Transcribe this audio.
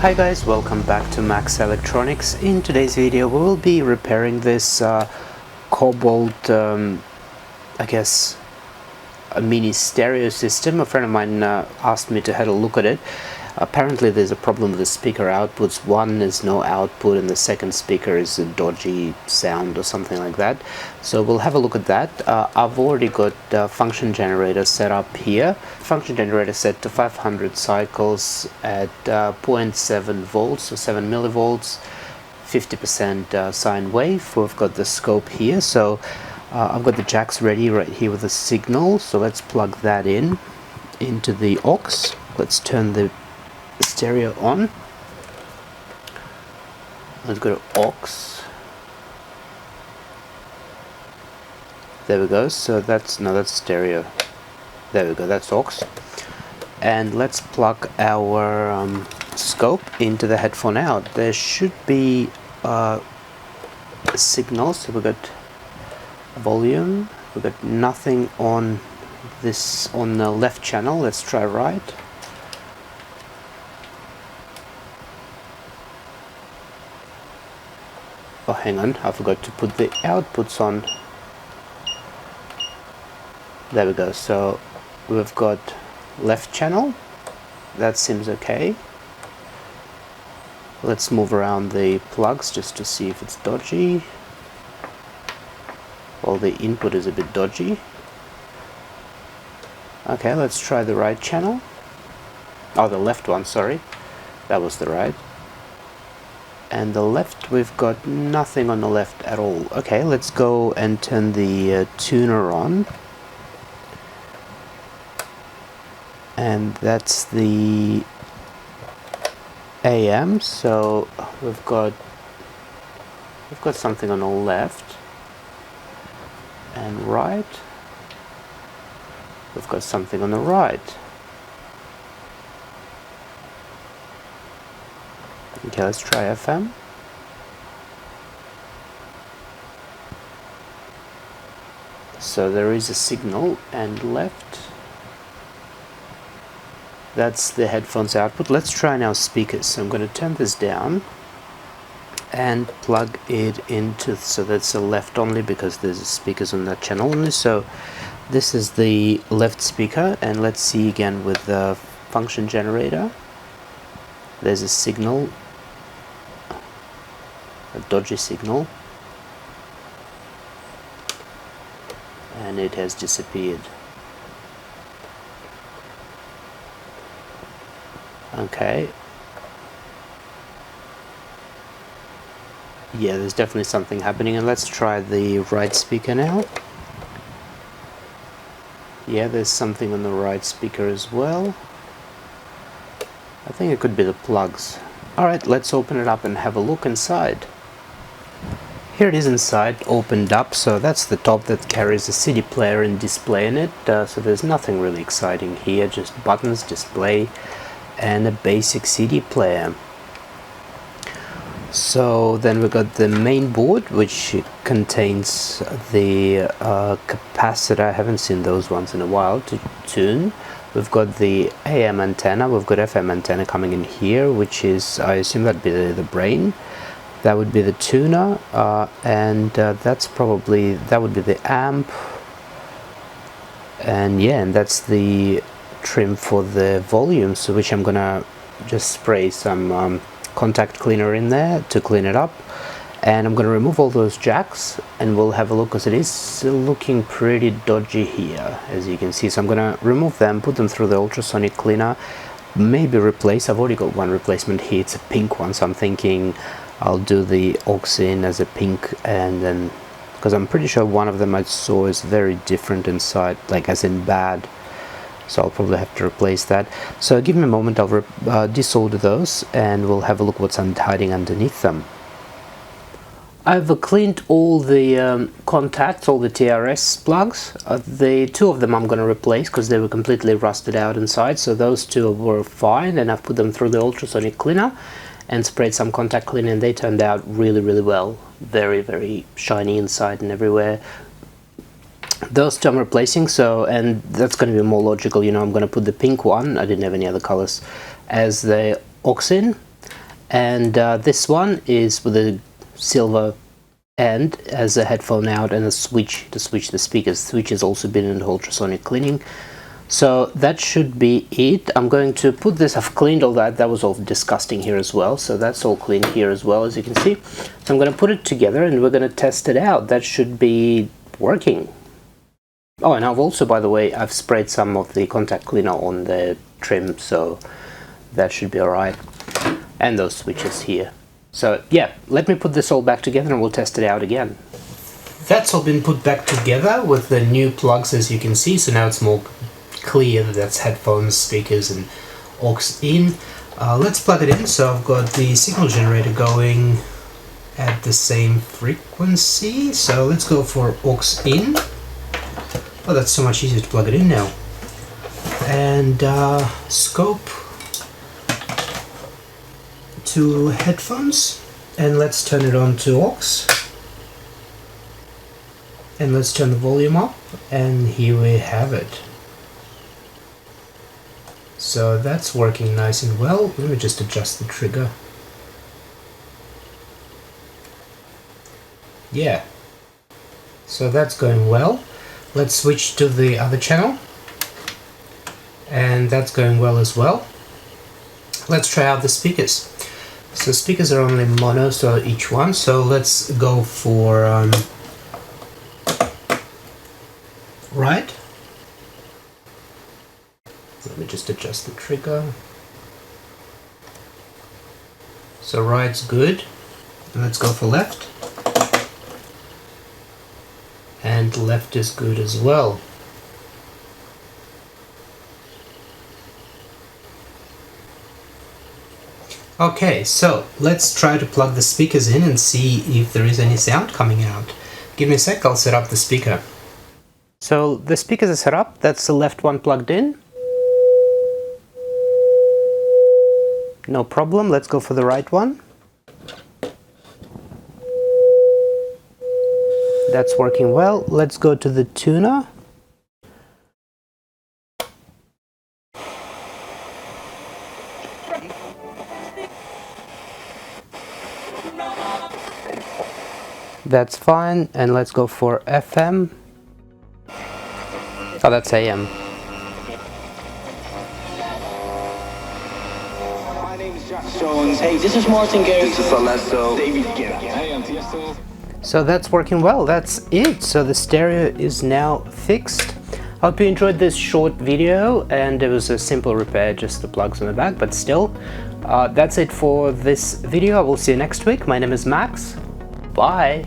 Hi guys, welcome back to Max Electronics. In today's video we will be repairing this Cobalt, I guess a mini stereo system. A friend of mine asked me to have a look at it. Apparently there's a problem with the speaker outputs. One is no output and the second speaker is a dodgy sound or something like that. So we'll have a look at that. I've already got function generator set up here. Function generator set to 500 cycles at 0.7 volts or 7 millivolts, 50% sine wave. We've got the scope here. So I've got the jacks ready right here with the signal. So let's plug that in into the aux. Let's turn the stereo on. Let's go to aux. There we go. So that's stereo. There we go, that's aux. And let's plug our scope into the headphone out. There should be a signal. So we've got volume. We've got nothing on this on the left channel. Let's try right. Oh, hang on, I forgot to put the outputs on. There we go. So we've got left channel. That seems okay. Let's move around the plugs just to see if it's dodgy. Well, the input is a bit dodgy. Okay, let's try the right channel. Oh, the left one, sorry. That was the right. And the left, we've got nothing on the left at all. Okay, let's go and turn the tuner on. And that's the AM. So we've got something on the left and right. We've got something on the right. Okay, let's try FM. So there is a signal and left. That's the headphones output. Let's try now speakers. So I'm going to turn this down and plug it into, so that's a left only because there's speakers on that channel only. So this is the left speaker, and let's see again with the function generator. There's a signal, a dodgy signal, and it has disappeared. Okay. Yeah, there's definitely something happening, and let's try the right speaker now. Yeah, there's something on the right speaker as well. I think it could be the plugs. Alright, let's open it up and have a look inside. Here it is inside, opened up. So that's the top that carries a CD player and display in it. So there's nothing really exciting here, just buttons, display, and a basic CD player. So then we've got the main board, which contains the capacitor. I haven't seen those ones in a while to tune. We've got the AM antenna, we've got FM antenna coming in here, which is, I assume that'd be the brain. That would be the tuner, and that's probably, that would be the amp. And yeah, and that's the trim for the volume, so which I'm gonna just spray some contact cleaner in there to clean it up. And I'm gonna remove all those jacks and we'll have a look, because it is looking pretty dodgy here, as you can see. So I'm gonna remove them, put them through the ultrasonic cleaner, maybe replace. I've already got one replacement here, it's a pink one, so I'm thinking I'll do the aux in as a pink, and then, because I'm pretty sure one of them I saw is very different inside, like as in bad. So I'll probably have to replace that. So give me a moment, I'll desolder those and we'll have a look what's hiding underneath them. I've cleaned all the contacts, all the TRS plugs. The two of them I'm going to replace because they were completely rusted out inside. So those two were fine, and I've put them through the ultrasonic cleaner and sprayed some contact cleaner, and they turned out really well. Very, very shiny inside and everywhere. Those two I'm replacing, so, and that's going to be more logical, you know. I'm going to put the pink one, I didn't have any other colors, as the aux in, and this one is with a silver end as a headphone out and a switch to switch the speakers. Switch has also been in the ultrasonic cleaning. So that should be it. I'm going to put this, I've cleaned all that, that was all disgusting here as well, so that's all cleaned here as well, as you can see. So I'm going to put it together and we're going to test it out. That should be working. Oh, and I've also, by the way, I've sprayed some of the contact cleaner on the trim, so that should be alright. And those switches here. So yeah, let me put this all back together and we'll test it out again. That's all been put back together with the new plugs, as you can see, so now it's more clear that that's headphones, speakers and aux in. Let's plug it in. So I've got the signal generator going at the same frequency, so let's go for aux in. Oh, that's so much easier to plug it in now. And scope to headphones, and let's turn it on to aux, and let's turn the volume up, and here we have it. So that's working nice and well. Let me just adjust the trigger. Yeah, so that's going well. Let's switch to the other channel, and that's going well as well. Let's try out the speakers. So speakers are only mono, so each one, so let's go for right. Let me just adjust the trigger. So right's good. And let's go for left. And left is good as well. Okay, so let's try to plug the speakers in and see if there is any sound coming out. Give me a sec, I'll set up the speaker. So the speakers are set up, that's the left one plugged in. No problem, let's go for the right one. That's working well. Let's go to the tuner. That's fine, and let's go for FM. Oh, that's AM. Hey, this is Martin Garrix. This is Alesso. David Guetta. Hey, I'm Tiesto. So that's working well, that's it. So the stereo is now fixed. Hope you enjoyed this short video, and it was a simple repair, just the plugs on the back, but still. That's it for this video. I will see you next week. My name is Max. Bye.